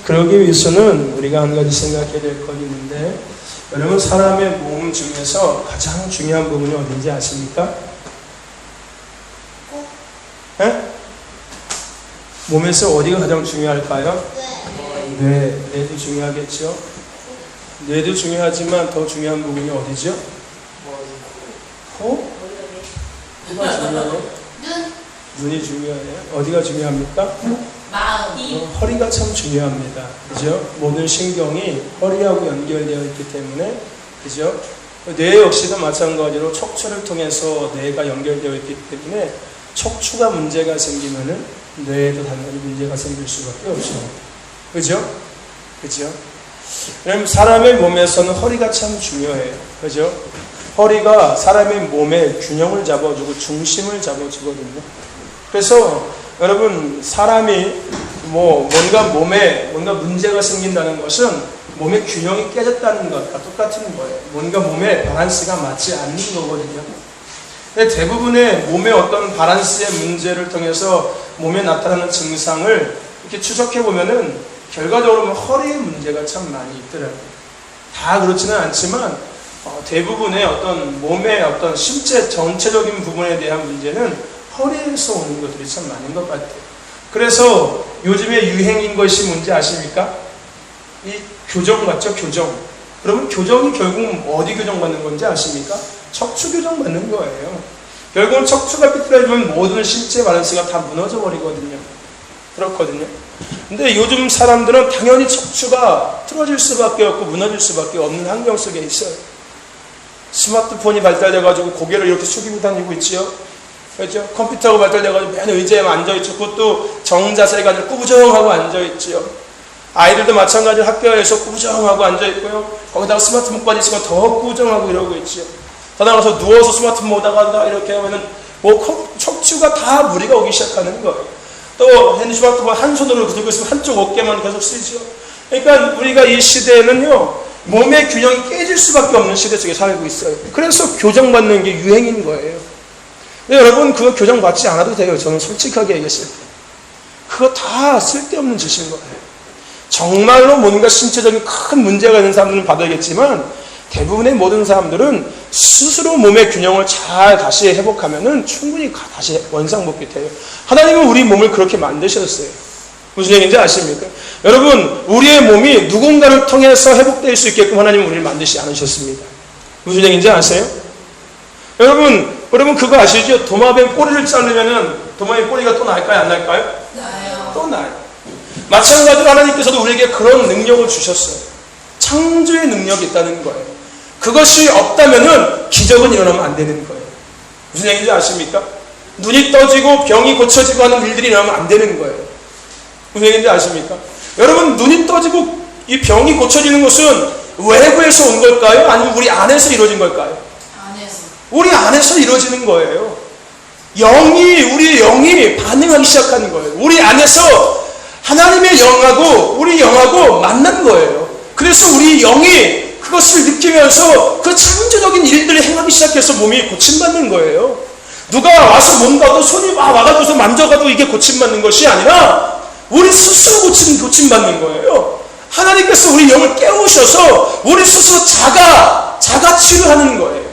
그러기 위해서는 우리가 한 가지 생각해야 될 건 있는데, 여러분 사람의 몸 중에서 가장 중요한 부분이 어딘지 아십니까? 네? 몸에서 어디가 가장 중요할까요? 뇌도 중요하겠죠. 뇌도 중요하지만 더 중요한 부분이 어디죠? 코? 뭐가 중요해요? 눈이 중요해요. 어디가 중요합니까? 마음. 허리가 참 중요합니다. 그죠? 모든 신경이 허리하고 연결되어 있기 때문에, 그죠? 뇌 역시도 마찬가지로 척추를 통해서 뇌가 연결되어 있기 때문에 척추가 문제가 생기면은 뇌에도 당연히 문제가 생길 수밖에 없습니다. 그죠? 그죠? 왜냐면 사람의 몸에서는 허리가 참 중요해요. 그죠? 허리가 사람의 몸의 균형을 잡아주고 중심을 잡아주거든요. 그래서 여러분 사람이 뭔가 몸에 문제가 생긴다는 것은 몸의 균형이 깨졌다는 것과 똑같은 거예요. 뭔가 몸의 밸런스가 맞지 않는 거거든요. 근데 대부분의 몸의 어떤 밸런스의 문제를 통해서 몸에 나타나는 증상을 이렇게 추적해 보면은 결과적으로 허리의 문제가 참 많이 있더라고요. 다 그렇지는 않지만 대부분의 어떤 몸의 어떤 신체 전체적인 부분에 대한 문제는 허리에서 오는 것들이 참 많은 것 같아요. 그래서 요즘에 유행인 것이 뭔지 아십니까? 이 교정 맞죠? 교정. 그러면 교정이 결국 어디 교정받는 건지 아십니까? 척추 교정받는 거예요. 결국은 척추가 삐뚤어지면 모든 신체 밸런스가 다 무너져 버리거든요. 그렇거든요. 근데 요즘 사람들은 당연히 척추가 틀어질 수밖에 없고 무너질 수밖에 없는 환경 속에 있어요. 스마트폰이 발달돼가지고 고개를 이렇게 숙이고 다니고 있지요. 그렇죠? 컴퓨터가 발달돼가지고 맨 의자에만 앉아있죠. 그것도 정자세가 아니라 꾸부정하고 앉아있지요. 아이들도 마찬가지로 학교에서 꾸부정하고 앉아있고요. 거기다가 스마트폰까지 있으면 더 꾸부정하고 이러고 있지요. 더 나가서 누워서 스마트폰 보다가 이렇게 하면은 척추가 다 무리가 오기 시작하는 거예요. 또 스마트폰 한 손으로 들고 있으면 한쪽 어깨만 계속 쓰죠. 그러니까 우리가 이 시대에는요, 몸의 균형이 깨질 수밖에 없는 시대 속에 살고 있어요. 그래서 교정받는 게 유행인 거예요. 근데 여러분 그거 교정받지 않아도 돼요. 저는 솔직하게 얘기했을 때. 그거 다 쓸데없는 짓인 거예요. 정말로 뭔가 신체적인 큰 문제가 있는 사람들은 받아야겠지만 대부분의 모든 사람들은 스스로 몸의 균형을 잘 다시 회복하면은 충분히 다시 원상복귀 돼요. 하나님은 우리 몸을 그렇게 만드셨어요. 무슨 얘기인지 아십니까? 여러분, 우리의 몸이 누군가를 통해서 회복될 수 있게끔 하나님은 우리를 만드시지 않으셨습니다. 무슨 얘기인지 아세요? 여러분 그거 아시죠? 도마뱀 꼬리를 자르면은 도마뱀 꼬리가 또 날까요? 안 날까요? 나요. 또 나요. 마찬가지로 하나님께서도 우리에게 그런 능력을 주셨어요. 창조의 능력이 있다는 거예요. 그것이 없다면은 기적은 일어나면 안 되는 거예요. 무슨 얘기인지 아십니까? 눈이 떠지고 병이 고쳐지고 하는 일들이 일어나면 안 되는 거예요. 무슨 얘기인지 아십니까? 여러분 눈이 떠지고 이 병이 고쳐지는 것은 외부에서 온 걸까요? 아니면 우리 안에서 이루어진 걸까요? 안에서. 우리 안에서 이루어지는 거예요. 우리 영이 반응하기 시작하는 거예요. 우리 안에서 하나님의 영하고 우리 영하고 만난 거예요. 그래서 우리 영이 그것을 느끼면서 그 창조적인 일들을 행하기 시작해서 몸이 고침받는 거예요. 누가 와서 뭔가도 손이 와가지고 만져가지고 이게 고침받는 것이 아니라 우리 스스로 고침받는 거예요. 하나님께서 우리 영을 깨우셔서 우리 스스로 자가 치료하는 거예요.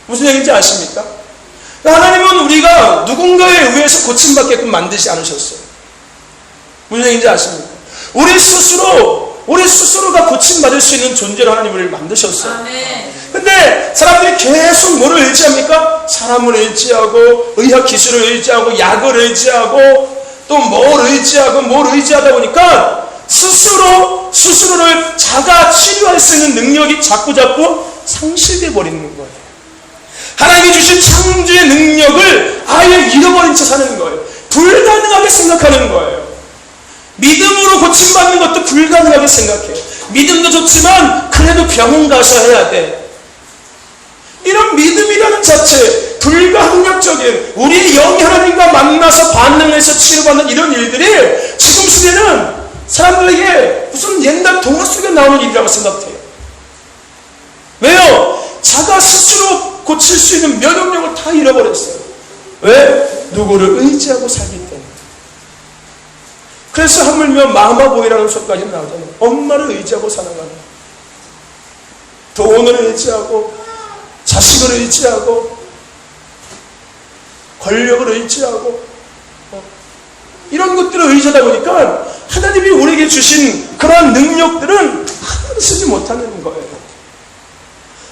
무슨 얘기인지 아십니까? 하나님은 우리가 누군가에 의해서 고침받게끔 만들지 않으셨어요. 무슨 얘기인지 아십니까? 우리 스스로가 고침받을 수 있는 존재로 하나님 우리를 만드셨어요. 아멘. 근데 사람들이 계속 뭐를 의지합니까? 사람을 의지하고 의학 기술을 의지하고 약을 의지하고 또 뭘 의지하다 보니까 스스로를 자가 치료할 수 있는 능력이 자꾸 상실돼 버리는 거예요. 하나님이 주신 창조의 능력을 아예 잃어버린 채 사는 거예요. 불가능하게 생각하는 거예요. 믿음으로 고침받는 것도 불가능하게 생각해요. 믿음도 좋지만 그래도 병원 가서 해야 돼. 이런 믿음이라는 자체, 불가항력적인 우리의 영이 하나님과 만나서 반응해서 치료받는 이런 일들이 지금 시대는 사람들에게 무슨 옛날 동화 속에 나오는 일이라고 생각해요. 왜요? 자가 스스로 고칠 수 있는 면역력을 다 잃어버렸어요. 왜? 누구를 의지하고 살기 때문에. 그래서 하물며 마마보이라는 소리까지 나오잖아요. 엄마를 의지하고 살아가는, 돈을 의지하고 자식을 의지하고 권력을 의지하고 이런 것들을 의지하다 보니까 하나님이 우리에게 주신 그러한 능력들은 하나도 쓰지 못하는 거예요.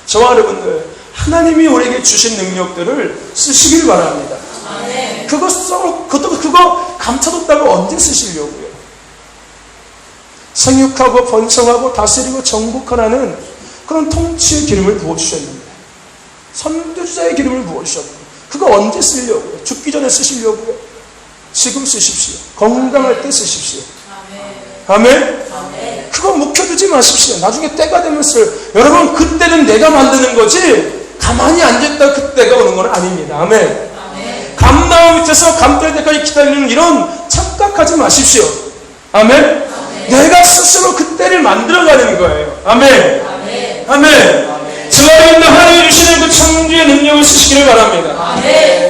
저와 여러분들, 하나님이 우리에게 주신 능력들을 쓰시길 바랍니다. 그거 감춰뒀다고 언제 쓰시려고요? 생육하고 번성하고 다스리고 정복하라는 그런 통치의 기름을 부어주셨는데, 선두주자의 기름을 부어주셨는데, 그거 언제 쓰려고요? 죽기 전에 쓰시려고요? 지금 쓰십시오. 건강할 때 쓰십시오. 아멘? 그거 묵혀두지 마십시오. 나중에 때가 되면 여러분, 그때는 내가 만드는 거지 가만히 앉았다 그때가 오는 건 아닙니다. 아멘? 감나무 밑에서 감될 때까지 기다리는 이런 착각하지 마십시오. 아멘? 내가 스스로 그때를 만들어가는 거예요. 아멘? 아멘? 저와 있는 하나님이 주시는 그 창조의 능력을 쓰시기를 바랍니다.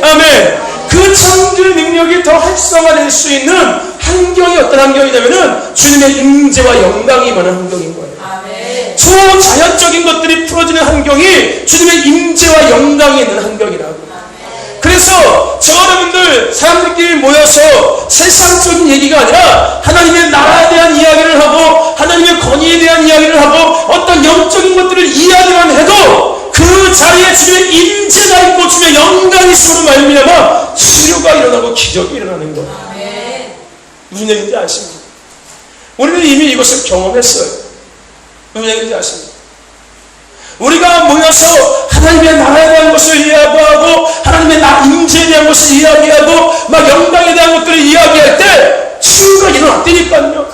아멘? 그 창조의 능력이 더 활성화될 수 있는 환경이 어떤 환경이냐면은 주님의 임재와 영광이 임하는 환경인 거예요. 초자연적인 것들이 풀어지는 환경이 주님의 임재와 영광이 있는 환경이라고. 그래서 저 여러분들 사람들끼리 모여서 세상적인 얘기가 아니라 하나님의 나라에 대한 이야기를 하고 하나님의 권위에 대한 이야기를 하고 어떤 영적인 것들을 이야기만 해도 그 자리에 주님의 임재가 있고 주님의 영광이 있음으로 말미암아 치료가 일어나고 기적이 일어나는 거예요. 무슨 얘기인지 아십니까? 우리는 이미 이것을 경험했어요. 무슨 얘기인지 아십니까? 우리가 모여서 하나님의 나라에 대한 것을 이야기하고 하나님의 임재에 대한 것을 이야기하고 막 영광에 대한 것들을 이야기할 때 치유가 일어났다니까요.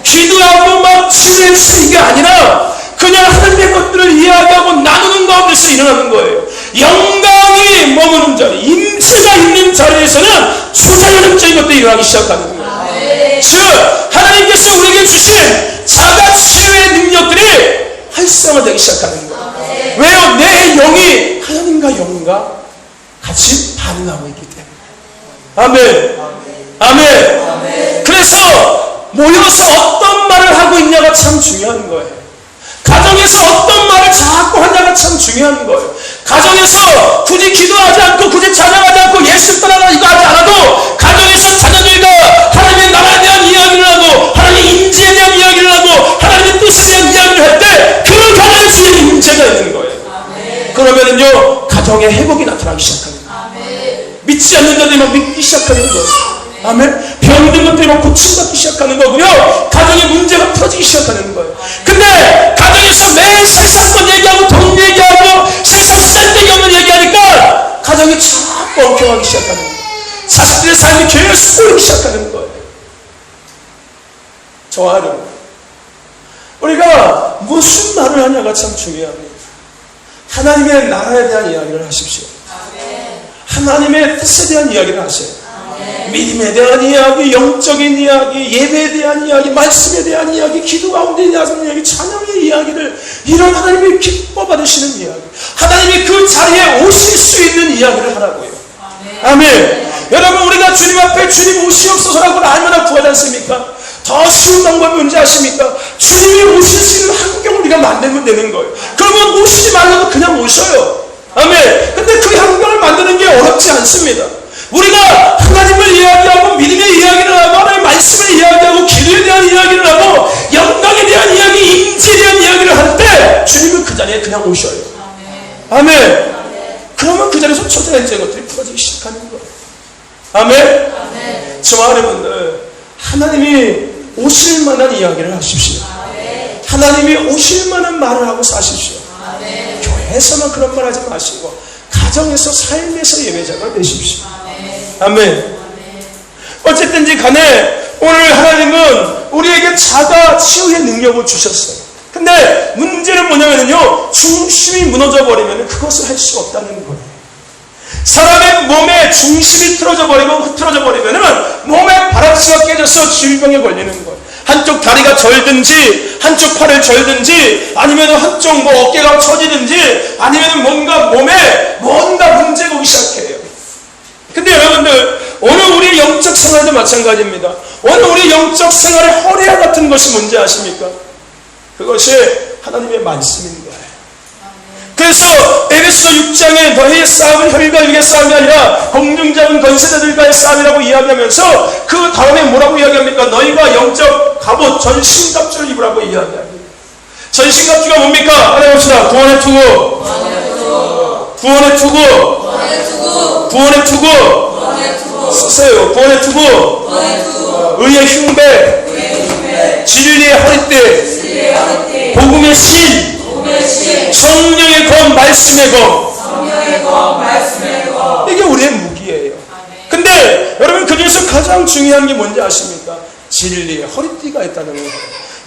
기도하고 막 치유해 주는 게 아니라 그냥 하나님의 것들을 이야기하고 나누는 가운데서 일어나는 거예요. 영광이 머무는 자리, 임재가 있는 자리에서는 초자연적인 것들이 일어나기 시작하는 거예요. 즉 하나님께서 우리에게 주신 자가치유의 능력들이 활성화되기 시작하는 거예요. 왜요? 내 영이 하나님과 영과 같이 반응하고 있기 때문에. 아멘. 아멘. 그래서 모여서 어떤 말을 하고 있냐가 참 중요한 거예요. 가정에서 어떤 말을 자꾸 하냐가 참 중요한 거예요. 가정에서 굳이 기도하지 않고 굳이 찬양하지 않고 예수 따라가 이거 하지 않아도 가정에서 자녀들과 하나님의 나라에 대한 이야기를 하고 하나님의 임재에 대한 이야기를 하고 하나님의 뜻에 대한 이야기를 할 때 그 가정에 주님의 임재가 있는 거예요. 그러면은요 가정에 회복이 나타나기 시작합니다. 믿지 않는 자들이 막 믿기 시작하는 거예요. 아멘. 병든 것들이 막 고침받기 시작하는 거고요. 가정의 문제가 풀어지기 시작하는 거예요. 근데 가정에서 매일 세상권 얘기하고 돈 얘기하고 세상 쓸데기 없는 얘기하니까 가정이 자꾸 엉켜가기 시작하는 거예요. 자식들의 삶이 계속 꼬이기 시작하는 거예요. 저와 여러분, 우리가 무슨 말을 하냐가 참 중요합니다. 하나님의 나라에 대한 이야기를 하십시오. 하나님의 뜻에 대한 이야기를 하세요. 믿음에 대한 이야기, 영적인 이야기, 예배에 대한 이야기, 말씀에 대한 이야기, 기도 가운데 대한 이야기, 찬양의 이야기를, 이런 하나님이 기뻐 받으시는 이야기, 하나님이 그 자리에 오실 수 있는 이야기를 하라고요. 아멘. 여러분, 우리가 주님 앞에 주님 오시옵소서라고 얼마나 구하지 않습니까? 더 쉬운 방법이 뭔지 아십니까? 주님이 오실 수 있는 환경을 우리가 만들면 되는 거예요. 그러면 오시지 말라도 그냥 오셔요. 아멘. 근데 그 환경을 만드는 게 어렵지 않습니다. 우리가 하나님을 이야기하고 믿음의 이야기를 하고 하나님의 말씀을 이야기하고 기도에 대한 이야기를 하고 영광에 대한 이야기, 임재에 대한 이야기를 할 때 주님은 그 자리에 그냥 오셔요. 아멘. 그러면 그 자리에서 초자연적인 것들이 풀어지기 시작하는 거예요. 아멘. 저와 여러분들, 하나님이 오실 만한 이야기를 하십시오. 하나님이 오실 만한 말을 하고 사십시오. 교회에서만 그런 말 하지 마시고 가정에서, 삶에서 예배자가 되십시오. 아멘. 어쨌든지 간에 오늘 하나님은 우리에게 자가 치유의 능력을 주셨어요. 근데 문제는 뭐냐면요, 중심이 무너져 버리면 그것을 할 수 없다는 거예요. 사람의 몸에 중심이 틀어져 버리고 흐트러져 버리면은 몸에 바락스가 깨져서 질병에 걸리는 거예요. 한쪽 다리가 절든지 한쪽 팔을 절든지 아니면 한쪽 어깨가 처지든지 아니면 뭔가 몸에 뭔가 문제가 오기 시작해요. 근데 여러분들, 오늘 우리의 영적 생활도 마찬가지입니다. 오늘 우리 영적 생활의 허리와 같은 것이 뭔지 아십니까? 그것이 하나님의 말씀인 거예요. 그래서 에베소 6장에 너희의 싸움은 혈과 육의 싸움이 아니라 공중자분 권세자들과의 싸움이라고 이야기하면서 그 다음에 뭐라고 이야기합니까? 너희가 영적 갑옷 전신갑주를 입으라고 이야기합니다. 전신갑주가 뭡니까? 하나 봅시다. 구원의 투구, 구원의 투구, 구원의 투구 쓰세요. 구원의 투구, 의의 흉배, 진리의 허리띠, 복음의 신, 성령의 검, 말씀의 검. 이게 우리의 무기예요. 근데 여러분 그 중에서 가장 중요한 게 뭔지 아십니까? 진리의 허리띠가 있다는 거예요.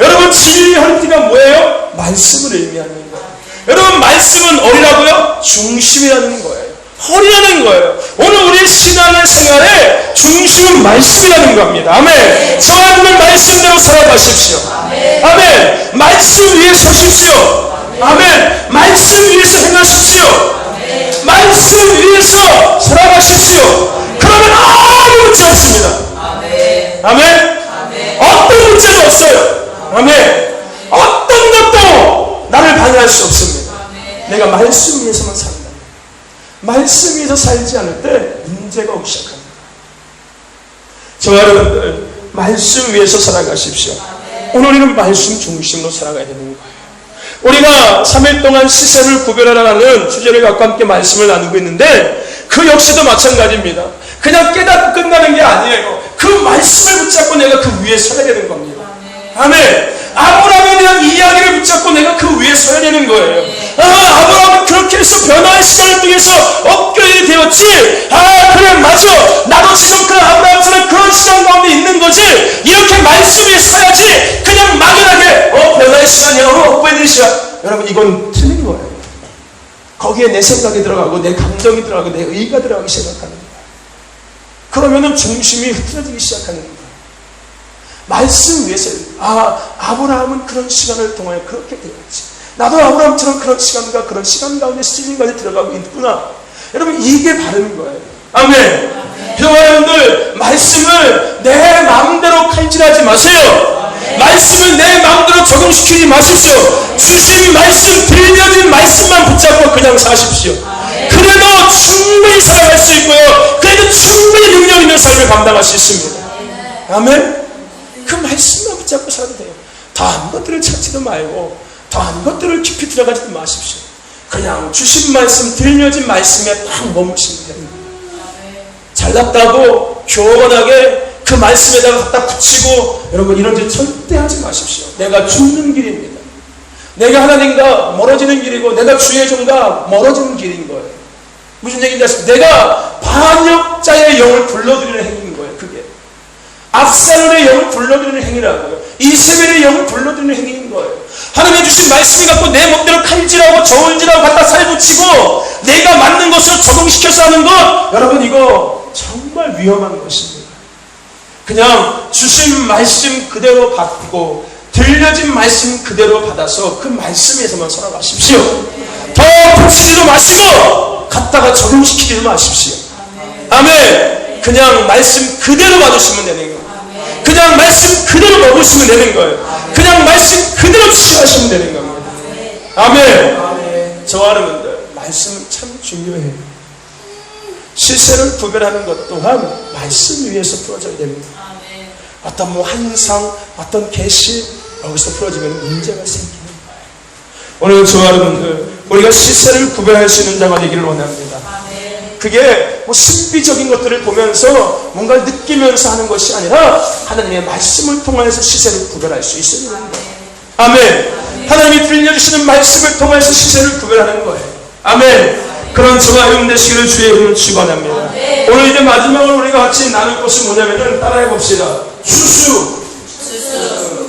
여러분 진리의 허리띠가 뭐예요? 말씀을 의미하는 거예요. 여러분 말씀은 어디라고요? 중심이라는 거예요. 허리라는 거예요. 오늘 우리의 신앙의 생활의 중심은 말씀이라는 겁니다. 아멘. 저와 여러분 말씀대로 살아가십시오. 아멘. 말씀 위에 서십시오. 아멘. 말씀 위에서 행하십시오. 말씀 위에서 살아가십시오. 그러면 아무 문제 없습니다. 아멘. 어떤 문제도 없어요. 아멘. 어떤 것도 나를 방해할 수 없습니다. 내가 말씀 위에서만 산다. 말씀 위에서 살지 않을 때 문제가 오기 시작합니다. 저와 여러분들 말씀 위에서 살아가십시오. 오늘 우리는 말씀 중심으로 살아가야 되는 거예요. 우리가 3일 동안 시세를 구별하라는 주제를 갖고 함께 말씀을 나누고 있는데 그 역시도 마찬가지입니다. 그냥 깨닫고 끝나는 게 아니에요. 그 말씀을 붙잡고 내가 그 위에 서야 되는 겁니다. 아멘. 아브라함에 대한 이야기를 붙잡고 내가 그 위에 서야 되는 거예요. 아브라함은 그렇게 해서 변화의 시간을 통해서 업그레이드 되었지. 그래 맞아. 나도 지금 그 아브라함처럼 그런 시간 가운데 있는 거지. 이렇게 말씀 위에 서야지. 그냥 막연하게 변화의 시간이야. 업그레이드 시간. 여러분 이건 틀린 거예요. 거기에 내 생각이 들어가고 내 감정이 들어가고 내 의가 들어가기 시작하는 거예요. 그러면은 중심이 흐트러지기 시작하는 거예요. 말씀 위에서 아브라함은 그런 시간을 통해 그렇게 되었지. 나도 아브라함처럼 그런 시간과 그런 시간 가운데 시즌 가운데 들어가고 있구나. 여러분 이게 바른 거예요. 아멘. 여러분들 말씀을 내 마음대로 칼질하지 마세요. 말씀을 내 마음대로 적용시키지 마십시오. 주신 말씀, 들려진 말씀만 붙잡고 그냥 사십시오. 그래도 충분히 살아갈 수 있고요. 그래도 충분히 능력 있는 삶을 감당할 수 있습니다. 아멘. 그 말씀만 붙잡고 살아도 돼요. 더한 것들을 찾지도 말고 더한 것들을 깊이 들어가지도 마십시오. 그냥 주신 말씀, 들려진 말씀에 딱 머무시면 됩니다. 잘났다고 교원하게 그 말씀에다가 갖다 붙이고 여러분 이런 짓 절대 하지 마십시오. 내가 죽는 길입니다. 내가 하나님과 멀어지는 길이고 내가 주의 종과 멀어지는 길인 거예요. 무슨 얘기인지 아십니까? 내가 반역자의 영을 불러들이는 행위인 거예요. 그게 압살론의 영을 불러들이는 행위라고요. 이세벨의 영을 불러들이는 행위인 거예요. 하나님이 주신 말씀이 갖고 내 멋대로 칼질하고 저울질하고 갖다 살붙이고 내가 맞는 것을 적용시켜서 하는 것, 여러분 이거 정말 위험한 것입니다. 그냥 주신 말씀 그대로 받고 들려진 말씀 그대로 받아서 그 말씀에서만 살아가십시오. 더 붙이지도 마시고 갖다가 적용시키지도 마십시오. 아멘. 그냥 말씀 그대로 받으시면 되는 거예요. 그냥 말씀 그대로 먹으시면 되는 거예요. 그냥 말씀 그대로 취하시면 되는 겁니다. 아멘. 저와 여러분들 말씀은 참 중요해요. 시세를 구별하는 것 또한 말씀 위에서 풀어져야 됩니다. 어떤 환상, 어떤 계시 여기서 풀어지면 문제가 생기는 거예요. 오늘 저와 여러분들 우리가 시세를 구별할 수 있는 자가 되기를 원합니다. 그게 신비적인 것들을 보면서 뭔가를 느끼면서 하는 것이 아니라 하나님의 말씀을 통해서 시세를 구별할 수 있어야 되는 거예요. 아멘. 하나님이 들려주시는 말씀을 통해서 시세를 구별하는 거예요. 아멘. 그런 저와 여러분 되시기를 주의 이름으로 축원합니다. 오늘 이제 마지막으로 우리가 같이 나눌 것은 뭐냐면은 따라해 봅시다. 수수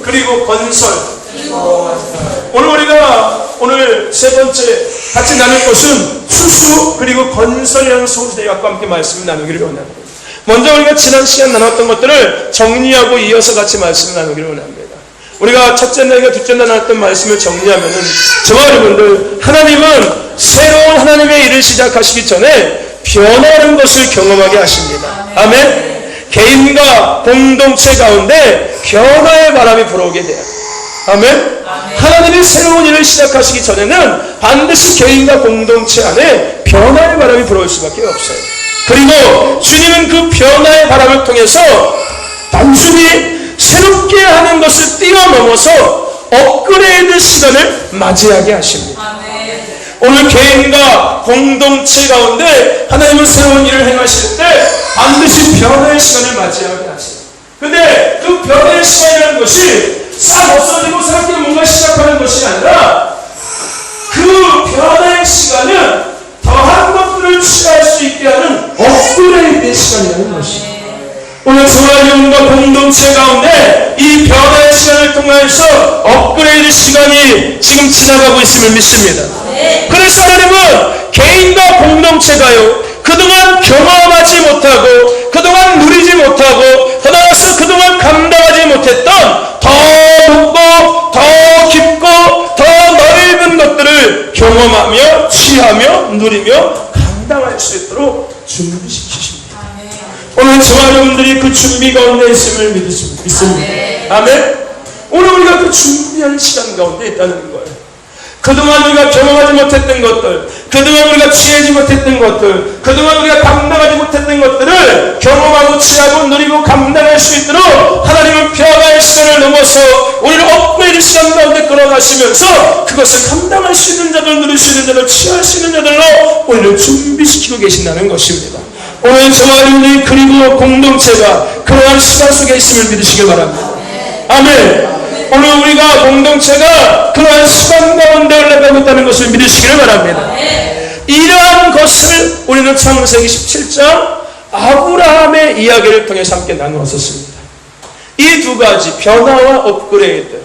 그리고 건설. 오늘 우리가 오늘 세 번째 같이 나눌 것은 수수 그리고 건설이라는 소리들과 함께 말씀을 나누기를 원합니다. 먼저 우리가 지난 시간 나눴던 것들을 정리하고 이어서 같이 말씀을 나누기를 원합니다. 우리가 첫째 날과 둘째 날 나눴던 말씀을 정리하면은 저와 여러분들 하나님은 새로운 하나님의 일을 시작하시기 전에 변화하는 것을 경험하게 하십니다. 아멘. 개인과 공동체 가운데 변화의 바람이 불어오게 돼요. 아멘. 하나님이 새로운 일을 시작하시기 전에는 반드시 개인과 공동체 안에 변화의 바람이 불어올 수밖에 없어요. 그리고 주님은 그 변화의 바람을 통해서 단순히 새롭게 하는 것을 뛰어넘어서 업그레이드 시간을 맞이하게 하십니다. 오늘 개인과 공동체 가운데 하나님은 새로운 일을 행하실 때 반드시 변화의 시간을 맞이하게 하세요. 근데 그 변화의 시간이라는 것이 싹 없어지고 새롭게 뭔가 시작하는 것이 아니라 그 변화의 시간은 더한 것들을 취할 수 있게 하는 업그레이드의 시간이라는 것입니다. 오늘 저와 여러분과 공동체 가운데 이 변화의 시간을 통해서 업그레이드 시간이 지금 지나가고 있음을 믿습니다. 그래서 하나님은 개인과 공동체가요, 그동안 경험하지 못하고 그동안 누리지 못하고 더 나아가서 그동안 감당하지 못했던 더 높고 더 깊고 더 넓은 것들을 경험하며 취하며 누리며 감당할 수 있도록 준비시키십니다. 오늘 저와 여러분들이 그 준비 가운데 있음을 믿습니다. 아멘. 오늘 우리가 그 준비하는 시간 가운데 있다는 거예요. 그동안 우리가 경험하지 못했던 것들, 그동안 우리가 취하지 못했던 것들, 그동안 우리가 감당하지 못했던 것들을 경험하고 취하고 누리고 감당할 수 있도록 하나님은 변화의 시간을 넘어서 우리를 업그레이드 시간 가운데 끌어가시면서 그것을 감당할 수 있는 자들, 누릴 수 있는 자들, 취할 수 있는 자들로 우리를 준비시키고 계신다는 것입니다. 오늘 저와 여러분이 그리고 공동체가 그러한 시간 속에 있음을 믿으시길 바랍니다. 아멘. 오늘 우리가 공동체가 그러한 시간 가운데 흘러가고 있다는 것을 믿으시기를 바랍니다. 이러한 것을 우리는 창세기 17장 아브라함의 이야기를 통해서 함께 나누었습니다. 이 두 가지, 변화와 업그레이드,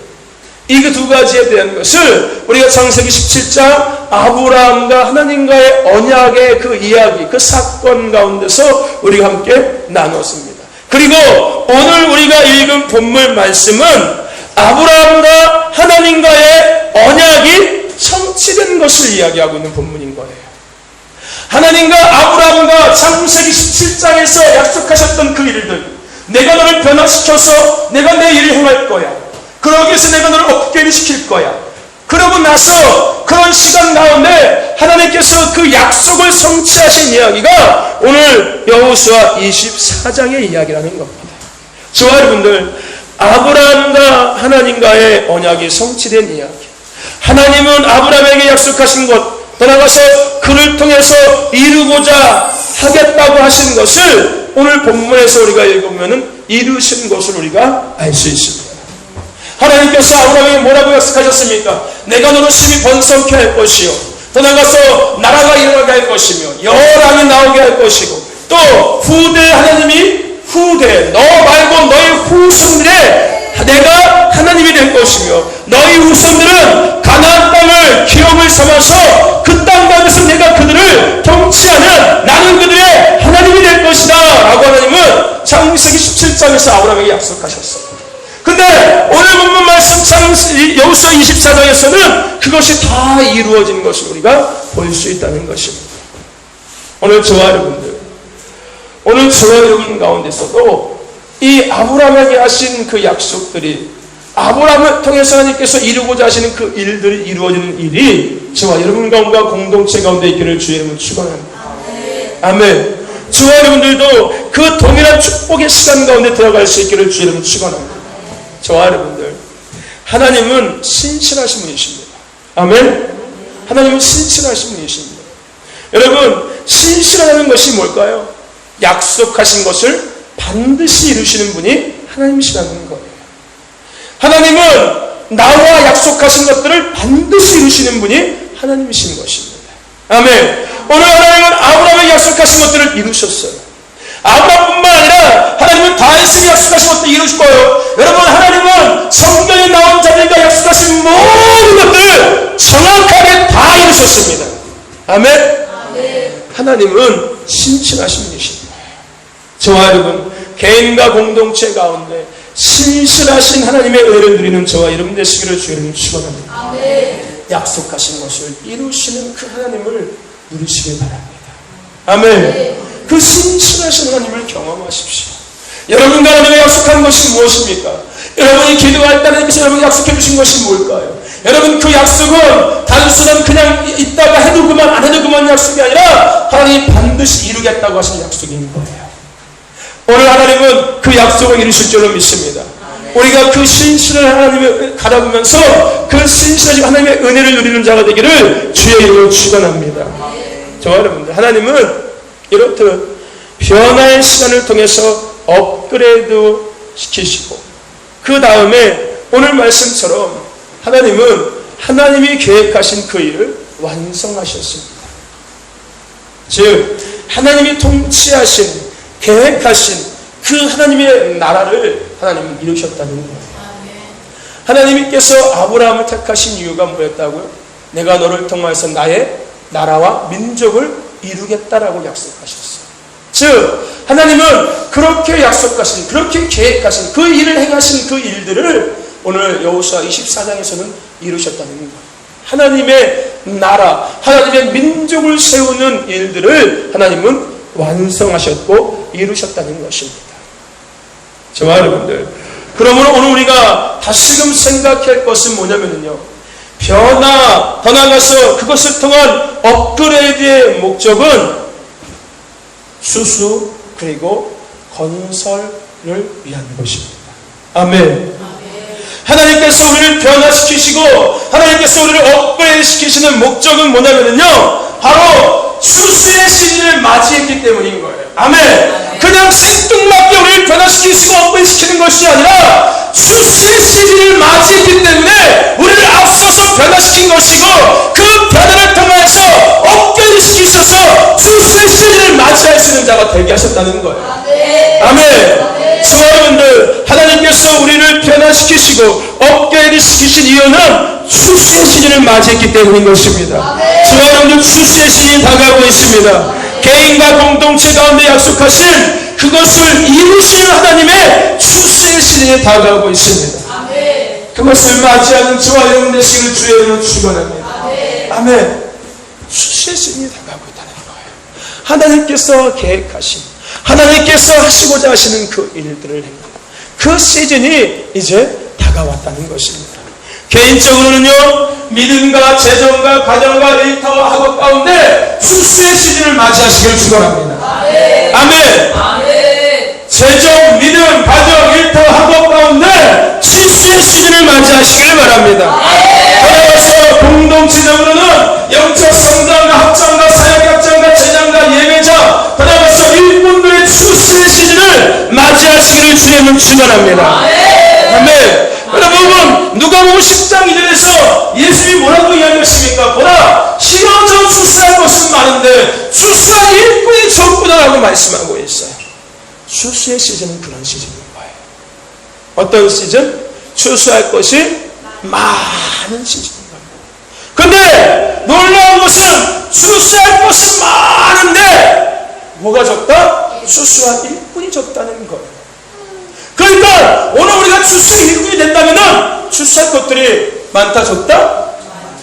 이 두 가지에 대한 것을 우리가 창세기 17장 아브라함과 하나님과의 언약의 그 이야기, 그 사건 가운데서 우리가 함께 나누었습니다. 그리고 오늘 우리가 읽은 본문 말씀은 아브라함과 하나님과의 언약이 성취된 것을 이야기하고 있는 본문인 거예요. 하나님과 아브라함과 창세기 17장에서 약속하셨던 그 일들, 내가 너를 변화시켜서 내가 내 일을 행할 거야, 그러기 위해서 내가 너를 업그레이드 시킬 거야. 그러고 나서 그런 시간 가운데 하나님께서 그 약속을 성취하신 이야기가 오늘 여호수아 24장의 이야기라는 겁니다. 저와 여러분들, 아브라함과 하나님과의 언약이 성취된 이야기, 하나님은 아브라함에게 약속하신 것, 더 나아가서 그를 통해서 이루고자 하겠다고 하신 것을 오늘 본문에서 우리가 읽으면 이루신 것을 우리가 알 수 있습니다. 하나님께서 아브라함에게 뭐라고 약속하셨습니까? 내가 너를 심히 번성케 할 것이요, 더 나아가서 나라가 일어나게 할 것이며 여왕이 나오게 할 것이고, 또 후대 하나님이 후대, 너 말고 너희 후손들의 내가 하나님이 될 것이며 너희 후손들은 가나안 땅을 기업을 삼아서 그 땅 가운데서 내가 그들을 통치하는, 나는 그들의 하나님이 될 것이다 라고 하나님은 창세기 17장에서 아브라함에게 약속하셨어요. 근데 오늘 본문 말씀 여호수아 24장에서는 그것이 다 이루어진 것을 우리가 볼 수 있다는 것입니다. 오늘 저와 여러분들, 오늘 저와 여러분 가운데서도 이 아브라함에게 하신 그 약속들이, 아브라함을 통해서 하나님께서 이루고자 하시는 그 일들이 이루어지는 일이 저와 여러분 가운데 공동체 가운데 있기를 주의 이름으로 축원합니다. 아멘. 저와 여러분들도 그 동일한 축복의 시간 가운데 들어갈 수 있기를 주의 이름으로 축원합니다. 저와 여러분들, 하나님은 신실하신 분이십니다. 아멘. 하나님은 신실하신 분이십니다. 여러분, 신실하다는 것이 뭘까요? 약속하신 것을 반드시 이루시는 분이 하나님이시라는 거예요. 하나님은 나와 약속하신 것들을 반드시 이루시는 분이 하나님이신 것입니다. 아멘. 오늘 하나님은 아브라함에게 약속하신 것들을 이루셨어요. 아브라함뿐만 아니라 하나님은 다윗에게 약속하신 것도 이루실 거예요. 여러분, 하나님은 성경에 나온 자들과 약속하신 모든 것들을 정확하게 다 이루셨습니다. 아멘. 하나님은 신실하신 분이십니다. 저와 여러분, 개인과 공동체 가운데 신실하신 하나님의 은혜를 누리는 저와 여러분 되시기를 주님을 축원합니다. 약속하신 것을 이루시는 그 하나님을 누리시길 바랍니다. 아멘. 그 신실하신 하나님을 경험하십시오. 여러분과 하나님의 약속한 것이 무엇입니까? 여러분이 기도할 때 하나님께서 여러분에게 약속해 주신 것이 뭘까요? 여러분, 그 약속은 단순한 그냥 있다가 해두고만 안 해두고만 약속이 아니라 하나님이 반드시 이루겠다고 하신 약속인 거예요. 오늘 하나님은 그 약속을 이루실 줄로 믿습니다. 우리가 그 신실한 하나님을 바라보면서 그 신실하신 하나님의 은혜를 누리는 자가 되기를 주의 이름으로 축원합니다. 저와 여러분들, 하나님은 이렇듯 변화의 시간을 통해서 업그레이드 시키시고, 그 다음에 오늘 말씀처럼 하나님은 하나님이 계획하신 그 일을 완성하셨습니다. 즉 하나님이 통치하신, 계획하신 그 하나님의 나라를 하나님이 이루셨다는 거예요. 하나님께서 아브라함을 택하신 이유가 뭐였다고요? 내가 너를 통하여서 나의 나라와 민족을 이루겠다라고 약속하셨어요. 즉 하나님은 그렇게 약속하신, 그렇게 계획하신, 그 일을 행하신 그 일들을 오늘 여호수아 24장에서는 이루셨다는 거예요. 하나님의 나라, 하나님의 민족을 세우는 일들을 하나님은 완성하셨고 이루셨다는 것입니다. 저와 여러분들, 그러므로 오늘 우리가 다시금 생각할 것은 뭐냐면요, 변화, 더 나아가서 그것을 통한 업그레이드의 목적은 수수 그리고 건설을 위한 것입니다. 아멘. 하나님께서 우리를 변화시키시고 하나님께서 우리를 업그레이드 시키시는 목적은 뭐냐면요, 바로 수수의 시즌을 맞이했기 때문인 거예요. 아멘. 그냥 생뚱맞게 우리를 변화시키시고 업그레이드 시키는 것이 아니라 수수의 시즌을 맞이했기 때문에 우리를 앞서서 변화시킨 것이고, 그 변화를 통해서 업그레이드 시키셔서 수수의 시즌을 맞이할 수 있는 자가 되게 하셨다는 거예요. 아멘. 저와 여러분들, 하나님께서 우리를 변화시키시고 업그레이드 시키신 이유는 수수의 시즌을 맞이했기 때문인 것입니다. 저와 여러분들, 수수의 시즌이 다가오고 있습니다. 개인과 공동체 가운데 약속하신 그것을 이루시는 하나님의 수수의 시즌이 다가오고 있습니다. 그것을 맞이하는 저와 여러분 되시기를 주의 이름으로 축원합니다. 아멘. 수수의 시즌이 다가오고 있다는 거예요. 하나님께서 계획하신, 하나님께서 하시고자 하시는 그 일들을 행하는 그 시즌이 이제 다가왔다는 것입니다. 개인적으로는요, 믿음과 재정과 가정과 일터와 학업 가운데 수수의 시즌을 맞이하시기를 축원합니다. 아멘. 재정, 믿음, 가정, 일터, 학업 가운데 수수의 시즌을 맞이하시기를 바랍니다. 따라서 공동체적으로는 영적 성장과 합장과 사역 합장과 제장과 예배자, 따라서 일꾼들의 수수의 시즌을 맞이하시기를 주님은 축원합니다. 아멘. 여러분, 누가복음 10장 2절에서 예수님이 뭐라고 이야기했습니까? 보라, 시어져 수수할 것은 많은데 수수한 일꾼이 적구나라고 말씀하고 있어요. 수수의 시즌은 그런 시즌인 거예요. 어떤 시즌? 수수할 것이 많은 시즌인 겁니다. 그런데 놀라운 것은 수수할 것이 많은데 뭐가 적다? 수수한 일꾼이 적다는 거예요. 그러니까 오늘 우리가 수수의 일꾼이 된다면 수수할 것들이 많다, 적다?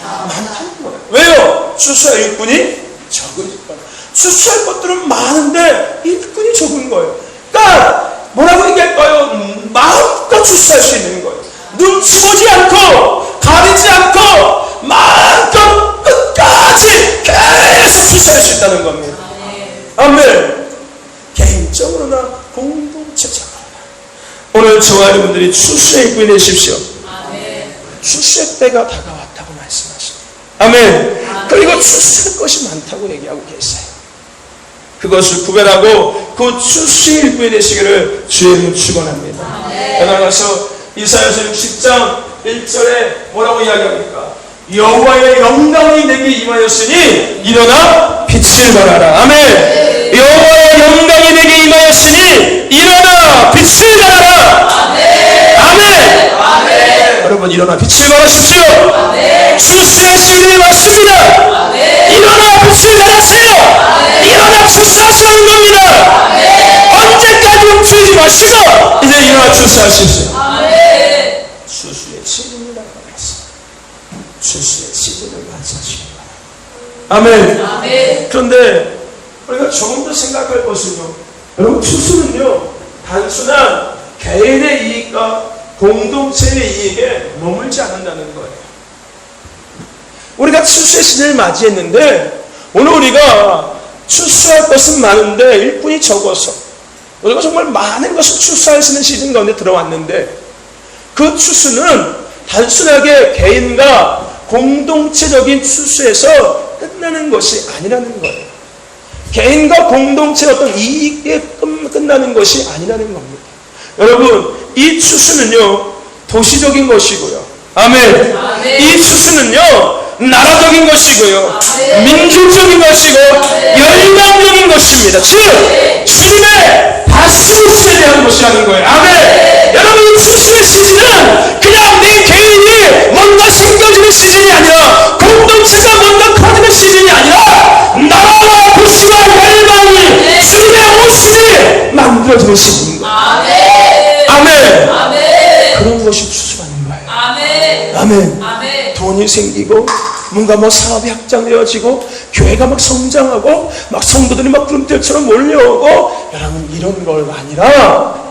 많다는 거예요. 왜요? 수수할 일꾼이 적으니까. 수수할 것들은 많은데 일꾼이 적은 거예요. 그러니까 뭐라고 얘기할까요? 마음껏 수수할 수 있는 거예요. 눈치 보지 않고 가리지 않고 마음껏 끝까지 계속 수수할 수 있다는 겁니다. 아멘. 개인적으로나 공동체적으로 오늘 저와 여러분들이 수수의 일꾼이 되십시오. 수수의 때가 다가왔다고 말씀하십니다. 아멘. 그리고 수수할 것이 많다고 얘기하고 계세요. 그것을 구별하고 그 수수의 일꾼이 되시기를 주의 이름으로 축원합니다. 나아가서 이사야서 60장 1절에 뭐라고 이야기합니까? 여호와의 영광이 내게 임하였으니 일어나 빛을 발하라. 아멘. 여호와의 영광이 내게 임하였으니 일어나 빛을 발하라. 아멘. 여러분, 일어나 빛을 발하십시오. 수수의 시즌이 왔습니다. 일어나 빛을 발하세요. 일어나 출세하시는 겁니다. 언제까지 움츠리지 마시고 이제 일어나 출세하십시오. 수수의 시즌을 나가겠습니다. 수수의 시즌을 맞이하시기 바랍니다. 아멘. 그런데 우리가 조금 더 생각할 것은요, 여러분, 추수는요 단순한 개인의 이익과 공동체의 이익에 머물지 않는다는 거예요. 우리가 추수의 시즌을 맞이했는데 오늘 우리가 추수할 것은 많은데 일꾼이 적어서 우리가 정말 많은 것을 추수할 수 있는 시즌 가운데 들어왔는데, 그 추수는 단순하게 개인과 공동체적인 추수에서 끝나는 것이 아니라는 거예요. 개인과 공동체의 어떤 이익에 끝나는 것이 아니라는 겁니다. 여러분, 이 추수는요 도시적인 것이고요, 아멘. 아멘. 이 추수는요 나라적인 것이고요, 아멘. 민족적인 것이고, 아멘. 열방적인 것입니다. 즉 주님의 다스리심에 대한 것이라는 거예요, 아멘. 여러분, 이 추수의 시즌은 그냥 내 개인이 뭔가 생겨지는 시즌이 아니라, 공동체가 뭔가 커지는 시즌이 아니라, 나라와 도시와 열방이 주님의 오심이 만들어지는 시즌인 거예요. 아멘. 아멘. 아멘. 그런 것이 추수라는 거예요. 아멘. 아멘. 아멘. 돈이 생기고 뭔가 사업이 확장되어지고 교회가 성장하고 성도들이 구름대처럼 몰려오고, 여러분, 이런 걸 아니라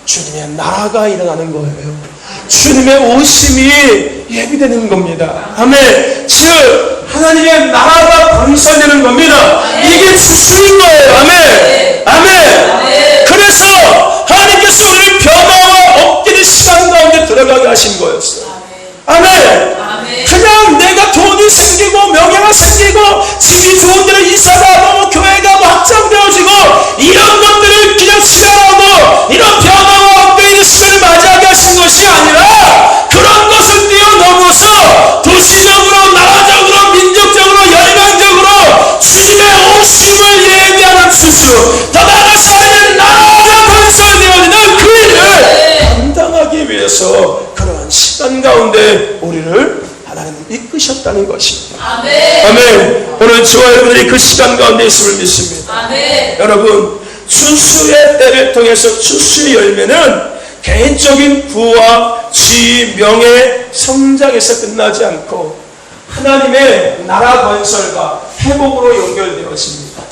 주님의 나라가 일어나는 거예요. 주님의 오심이 예비되는 겁니다. 아멘. 즉 하나님의 나라가 건설되는 겁니다. 이게 추수인 거예요. 아멘. 아멘. 그래서 하나님께서 우리를 변화와 엎드린 시간 가운데 들어가게 하신 거였어요. 아멘. 그냥 내가 돈이 생기고 명예가 생기고 집이 좋은 데로 이사가고 교회가 확장되어지고 이런 것들을 그냥 실현하고 이런 변화와 업되는 시간을 맞이하게 하신 것이 아니라, 그런 것을 뛰어넘어서 도시적으로, 나라적으로, 민족적으로, 열방적으로 주님의 오심을 예비하는 추수, 더 나아가서 하나님의 나라가 건설되어지는 그 일을 감당하기 위해서 그러한 시간 가운데 우리를 하나님은 이끄셨다는 것입니다. 아멘. 아멘. 오늘 저와 여러분들이 그 시간 가운데 있음을 믿습니다. 아멘. 여러분, 추수의 때를 통해서 추수의 열매는 개인적인 부와 지위, 명예, 성장에서 끝나지 않고 하나님의 나라 건설과 회복으로 연결되어집니다.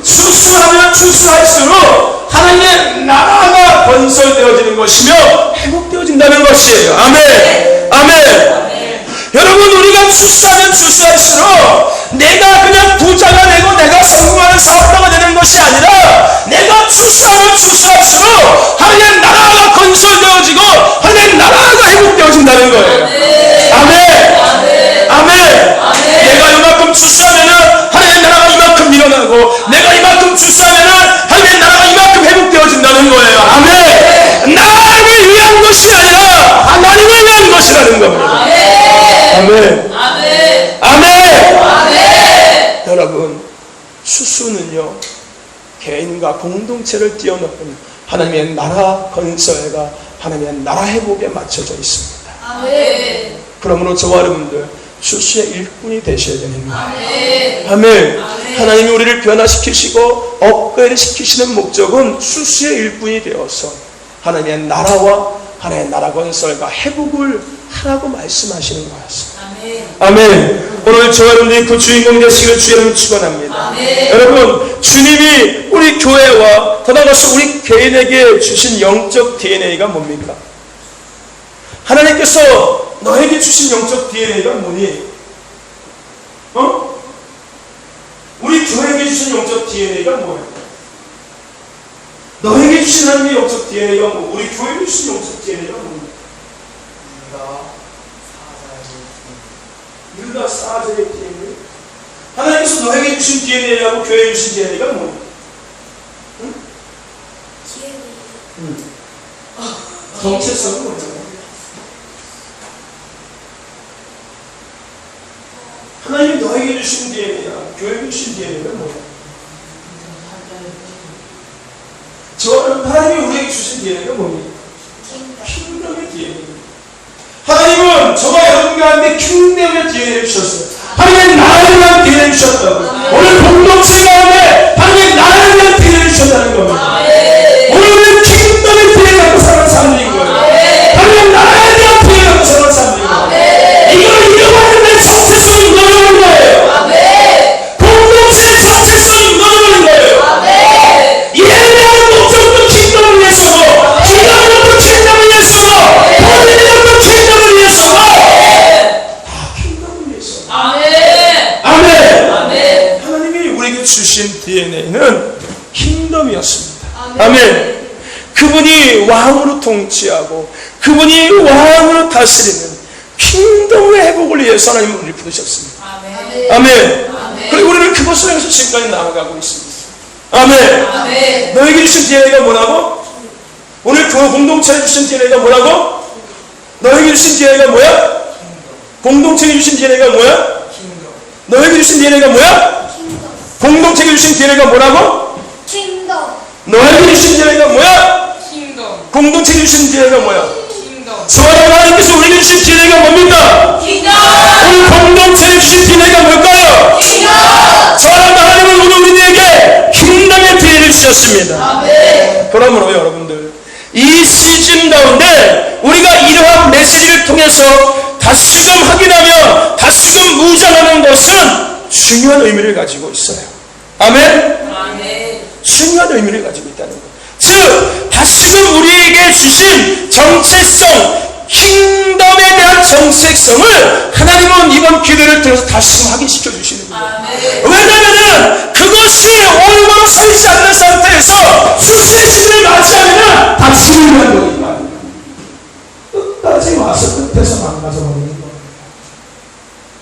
추수하면 추수할수록 하나님의 나라가 건설되어지는 것이며 회복되어진다는 것이에요. 아멘. 아멘. 여러분, 우리가 추수하면 추수할수록 내가 그냥 부자가 되고 내가 성공하는 사업가가 되는 것이 아니라, 내가 추수하면 추수할수록 하나님의 나라가 건설되어지고 하나님의 나라가 회복되어진다는 거예요. 아멘. 아멘. 내가 이만큼 추수하면은 하나님의 나라가 이만큼 일어나고, 내가 이만큼 추수하면은 하나님의 나라가 이만큼 회복되어진다는 거예요. 아멘. 나를 위한 것이 아니라 하나님을 위한 것이라는 겁니다. 아멘. 아멘. 아멘. 아멘. 여러분, 추수는요 개인과 공동체를 뛰어넘은 하나님의 나라 건설과 하나님의 나라 회복에 맞춰져 있습니다. 아멘. 그러므로 저와 여러분들 추수의 일꾼이 되셔야 되는 거예요. 아멘. 아멘. 아멘. 하나님이 우리를 변화시키시고 업그레이드 시키시는 목적은 추수의 일꾼이 되어서 하나님의 나라와 하나님의 나라 건설과 회복을 하라고 말씀하시는 거였습니다. 아멘. 아멘. 오늘 저와 여러분들이 그 주인공 되시기를 주여를 축원합니다. 아멘. 여러분, 주님이 우리 교회와 더 나아가서 우리 개인에게 주신 영적 DNA가 뭡니까? 하나님께서 너에게 주신 영적 DNA가 뭐니? 우리 교회에게 주신 영적 DNA가 뭐야? 너에게 주신 하나님의 영적 DNA가 뭐? 우리 교회에 주신 영적 DNA가 뭡니까? 유다 사자의 DNA. 하나님께서 너에게 주신 DNA하고 교회에 주신 DNA가 뭐야? 응? 정체성은 뭐죠? 하나님이 너에게 주신 DNA야, 교회에 주신 DNA가 뭐야? 저는 하나님이 우리에게 주신 DNA가 뭡니까? 킹덤의 DNA. 하나님은 저와 여러분과 함께 킹덤의 DNA를 주셨어요. 하나님의 나라를 위한 DNA를 주셨다고. 오늘 공동체 가운데 하나님의 나라를 위한 DNA를 주셨다는 겁니다. 오늘 우리는 킹덤의 DNA를 갖고 사는 사람들인 거예요. 하나님의 나라에 대한 DNA를 갖고 사는 사람들인 거예요. 이걸 잃어버리는 정체성이 너를 거예요. 공동체의 정체성이 주신 DNA는 킹덤이었습니다. 아멘. 그분이 왕으로 통치하고 그분이 왕으로 다스리는 킹덤의 회복을 위해서 하나님은 우리를 부르셨습니다. 아멘. 그리고 우리는 그것을 향해서 지금까지 나아가고 있습니다. 아멘. 너에게 주신 DNA가 뭐라고? 오늘 그 공동체에 주신 DNA가 뭐라고? 너에게 주신 DNA가 뭐야? 공동체에 주신 DNA가 뭐야? 너에게 주신 DNA가 뭐야? 공동체에 주신 DNA가 뭐라고? 킹덤. 너에게 주신 DNA가 뭐야? 킹덤. 공동체에 주신 DNA가 뭐야? 킹덤. 사랑하는 하나님께서 우리에게 주신 DNA가 뭡니까? 킹덤. 우리 공동체에 주신 DNA가 뭘까요? 킹덤. 사랑하는 하나님은 오늘 우리에게 킹덤의 DNA를 주셨습니다. 아멘. 그러므로 여러분들 이 시즌 가운데 우리가 이러한 메시지를 통해서 다시금 확인하며 다시금 무장하는 것은 중요한 의미를 가지고 있어요. 아멘? 아멘. 중요한 의미를 가지고 있다는 것. 즉 다시금 우리에게 주신 정체성, 킹덤에 대한 정체성을 하나님은 이번 기도를 통해서 다시금 확인시켜 주시는 거예요. 아멘. 왜냐하면 그것이 올바로 서 있지 않는 상태에서 수세신을 맞이하면 다시금 위한 거니까. 끝까지 와서 끝에서 망가져버리는 겁니다.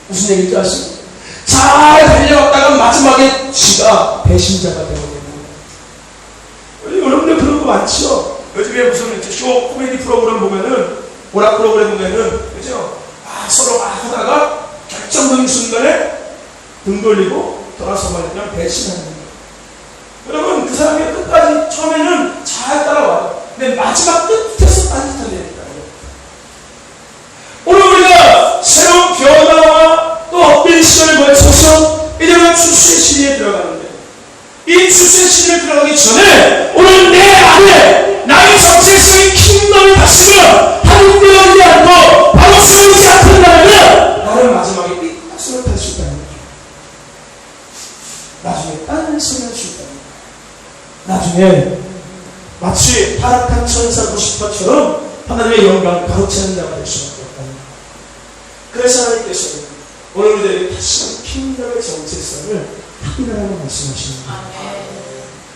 무슨 얘기인지 아시죠? 잘 달려갔다가 마지막에 지가 배신자가 되어버리는 거예요. 여러분들 그런 거 많죠? 요즘에 무슨 쇼 코미디 프로그램 보면은, 오락 프로그램 보면은, 그죠? 서로 하다가 결정적인 순간에 등 돌리고 돌아서 말하면 배신하는 거예요. 여러분, 그 사람이 끝까지 처음에는 잘 따라와요. 근데 마지막 끝에서 딴짓한다니까요. 오늘 우리가 새로운 변화와 또 엇된 시간을 거쳐서 이제는 출세 시리에 들어가는데, 이 출세 시리에 들어가기 전에 오늘 내 안에 나의 정체성인 킹덤이 다시금 한되어지지 않고 바로 세우지 않는다면 나는 마지막에 삐딱선을 탈 수 있다는 거죠. 나중에 딴 소리 할 수 있다는 거죠. 나중에 마치 타락한 천사 루시퍼처럼 하나님의 영광을 가로채는 자가 될 수밖에 없다는 거예요. 그래서 하나님께서는 오늘 우리들에게 다시금 킹덤의 정체성을 확인하라고 말씀하시는 거예요.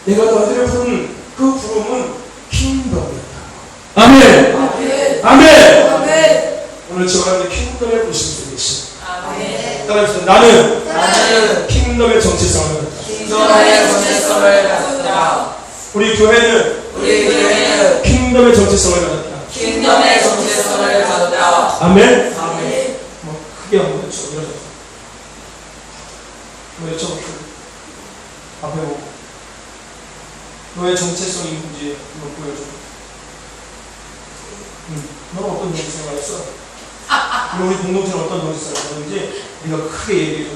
내가 너희들을 부른 그 부름은 킹덤이었다. 아멘. 아멘. 아멘. 아멘. 오늘 저와 함께 킹덤의 부르심 속에 있습니다. 아멘. 따라해주세요. 나는 킹덤의 정체성을 갖다. 킹덤의 정체성을 가졌다. 우리 교회는 킹덤의 정체성을 갖다. 킹덤의 정체성을 가졌다. 아멘. 아멘. 크게 한번 외쳐. 외쳐볼게요. 앞에 보고. 너의 정체성이 뭔지 한번 보여줘. 너는 어떤 정체성을 했어? 그리고 우리 공동체는 어떤 정체성을 하는지 네가 크게 얘기해줘.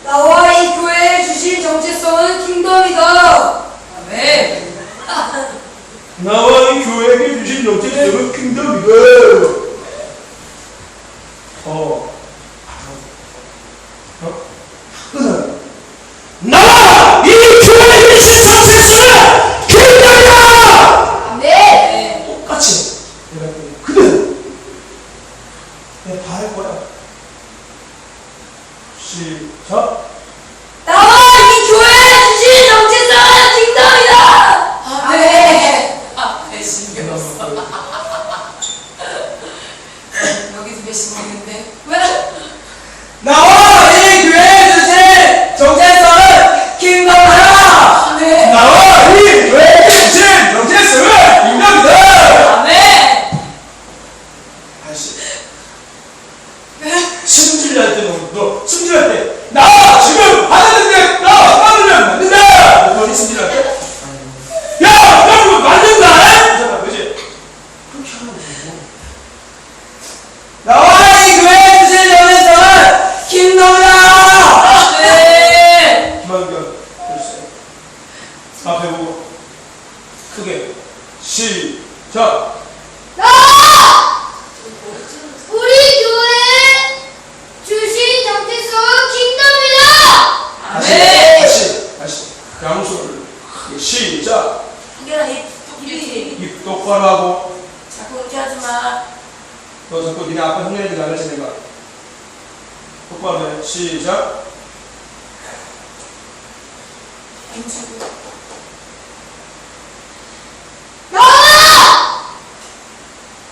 나와 이 교회에 주신 정체성은 킹덤이다. 아멘. 나와 이 교회에게 주신 정체성은 킹덤이다. 나와 이 교회에 주신 정체성은 킹덤이다. 아멘. 똑같이 내가 그대로 내가 다 할 거야. 시작. 나와 이 교회에 주신 정체성은 킹덤이다. 아멘. 배신 먹었어. 여기도 배신 먹는데 왜? 나와 이 교회에 주신 정체성은 킹덤이다. 아멘. 나와 이 교회에 주신 정체성은 킹덤이다. 아멘. 다시 승질날 때 너 승질날 때 나 지금 받았는데 나 받으면 안 된다. 너희 승질날 때 야, 너 맞는다. 그잖아, 그지? 그렇게 하는 거고. 나와 이 교회에 주신 정체성은 킹덤이다. 아멘. 김한경, 글쎄. 앞에 보고 크게 시작. 우리 교회에 주신 정체성은 킹덤이다. 아멘. 다시 양손을 크게 시작. 이게 입 입 똑바로 하고 자꾸 이렇게 하지 마. 너 자꾸 니네 아빠 흉내내지 않을지 내가. 똑바로 해. 시작. 나와!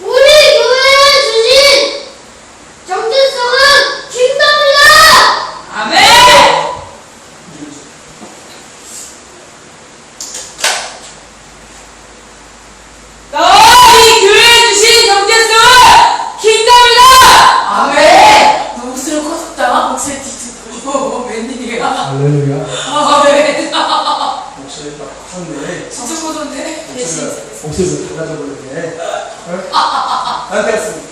우리 교회에 주신 정체성은 킹덤이다! 아멘. 너희 교회에 주신 정체성은 킹덤이다. 아멘. 너 목소리 커졌다. 목소리 뒤집어. 웬일이야? 할렐루야. 아멘. 목소리가 커졌네. 진짜 커졌네. 목소리가 달라져 버렸네. 안 되었습니다.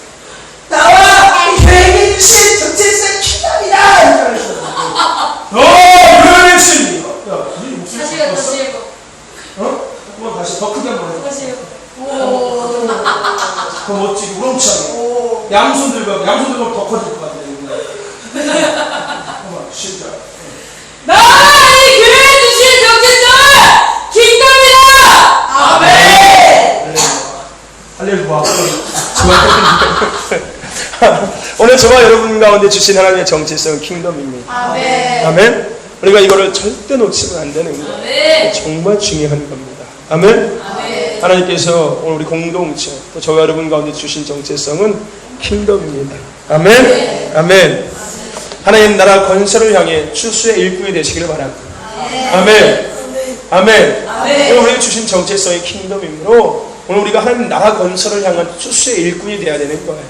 나와! 이 교회에 주신 정체성 킹덤이다! 교회에 주신 야, 네 목소리 다시 해, 다시 해. 어? 한번 다시 더 크게 한번 해. 다시 해. 오. 더 멋지게 우렁차게. 양손 들고 더 커질 것 같아. 한번 시작. 너희 교회에 주신 정체성은 킹덤이다. 아멘. 할렐루야. 오늘 저와 여러분 가운데 주신 하나님의 정체성은 킹덤입니다. 아멘. 아멘. 우리가 이거를 절대 놓치면 안 되는 거예요. 아멘. 정말 중요한 겁니다. 아멘. 아멘. 하나님께서 오늘 우리 공동체 또 저와 여러분 가운데 주신 정체성은 킹덤입니다. 아멘. 아멘. 하나님 나라 건설을 향해 추수의 일꾼이 되시기를 바랍니다. 아멘. 아멘. 오늘 우리가 주신 정체성이 킹덤이므로 오늘 우리가 하나님 나라 건설을 향한 추수의 일꾼이 되어야 되는 거예요.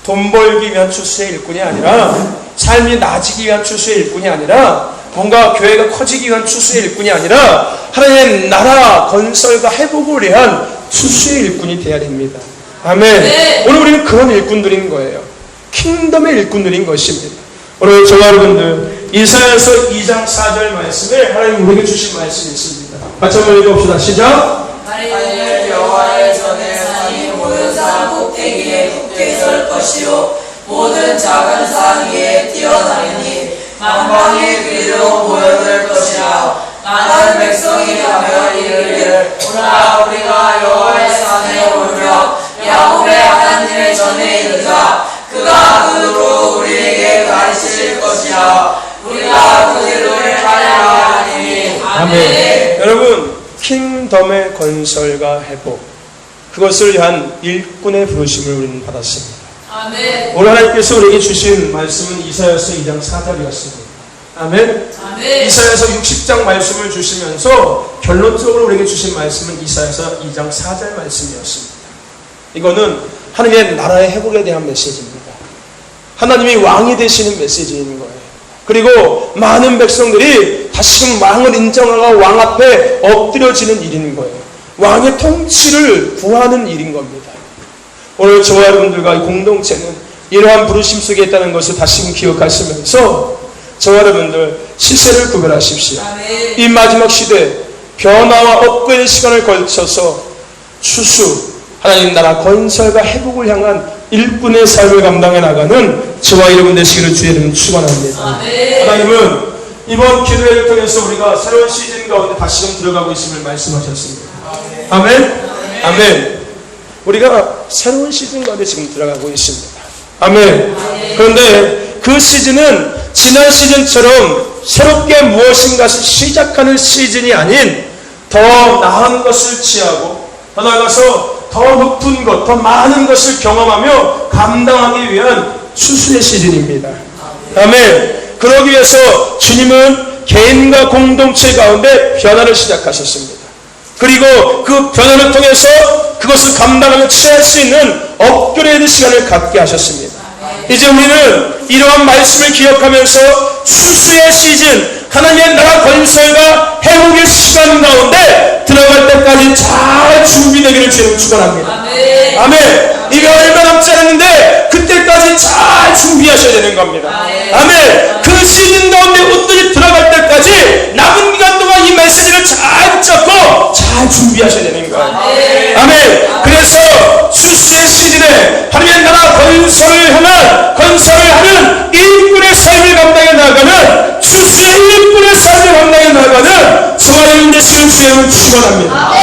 돈 벌기 위한 추수의 일꾼이 아니라 삶이 나아지기 위한 추수의 일꾼이 아니라 뭔가 교회가 커지기 위한 추수의 일꾼이 아니라 하나님의 나라 건설과 회복을 위한 추수의 일꾼이 되어야 됩니다. 아멘. 네. 오늘 우리는 그런 일꾼들인 거예요. 킹덤의 일꾼들인 것입니다. 오늘 저와 여러분들 이사야서 2장 4절 말씀에 하나님 우리에게 주신 말씀이 있습니다. 같이 한번 읽어봅시다. 시작. 만일 여호와의 전에 산이 모든 산 꼭대기에 굳게 설 것이요 모든 작은 산 위에 뛰어다니니 만방의 길로 모여들 것이라. 많은 백성이 가며 이르기를 오라 우리가 여호와의 산에 오르며 야곱의 하나님의 전에 이르자. 그가 그로 우리에게 가르칠 것이라. 우리가 그 길로 가려라 하니. 아멘. 여러분 킹덤의 건설과 회복 그것을 위한 일꾼의 부르심을 우리는 받았습니다. 아멘. 오늘 하나님께서 우리에게 주신 말씀은 이사야서 2장 4절이었습니다. 아멘. 아멘. 이사야서 60장 말씀을 주시면서 결론적으로 우리에게 주신 말씀은 이사야서 2장 4절 말씀이었습니다. 이거는 하나님의 나라의 회복에 대한 메시지입니다. 하나님이 왕이 되시는 메시지인 거예요. 그리고 많은 백성들이 다시금 왕을 인정하고 왕 앞에 엎드려지는 일인 거예요. 왕의 통치를 구하는 일인 겁니다. 오늘 저와 여러분들과 이 공동체는 이러한 부르심 속에 있다는 것을 다시금 기억하시면서 저와 여러분들 시세를 구별하십시오. 아멘. 이 마지막 시대 변화와 업그레이드 시간을 걸쳐서 추수 하나님 나라 건설과 회복을 향한 일꾼의 삶을 감당해 나가는 저와 여러분 되시기를 주의 이름으로 축원합니다. 아멘. 하나님은 이번 기도회를 통해서 우리가 새로운 시즌 가운데 다시금 들어가고 있음을 말씀하셨습니다. 아멘. 아멘. 우리가 새로운 시즌 가운데 지금 들어가고 있습니다. 아멘. 그런데 그 시즌은 지난 시즌처럼 새롭게 무엇인가를 시작하는 시즌이 아닌 더 나은 것을 취하고 더 나아가서 더 높은 것, 더 많은 것을 경험하며 감당하기 위한 추수의 시즌입니다. 아멘. 그러기 위해서 주님은 개인과 공동체 가운데 변화를 시작하셨습니다. 그리고 그 변화를 통해서 그것을 감당하며 취할 수 있는 업그레이드 시간을 갖게 하셨습니다. 이제 우리는 이러한 말씀을 기억하면서 추수의 시즌, 하나님의 나라 건설과 회복의 시간 가운데 들어갈 때까지 잘 준비되기를 주님 축원합니다. 아멘. 아멘. 이게 얼마 남지 않았는데 그때까지 잘 준비하셔야 되는 겁니다. 아멘. 그 시즌 가운데 옷들이 들어갈 때까지 남은 기간 동안 이 메시지를 잘 잡고 잘 준비하셔야 되는 거예요. 아멘. 그래서 추수의 시즌에 하나님의 나라 건설을 향한 건설을 하는 일꾼의 삶을 감당해 나가는 추수의 일꾼의 삶을 감당해 나가는 저와 여러분 되시는 주님을 축원합니다.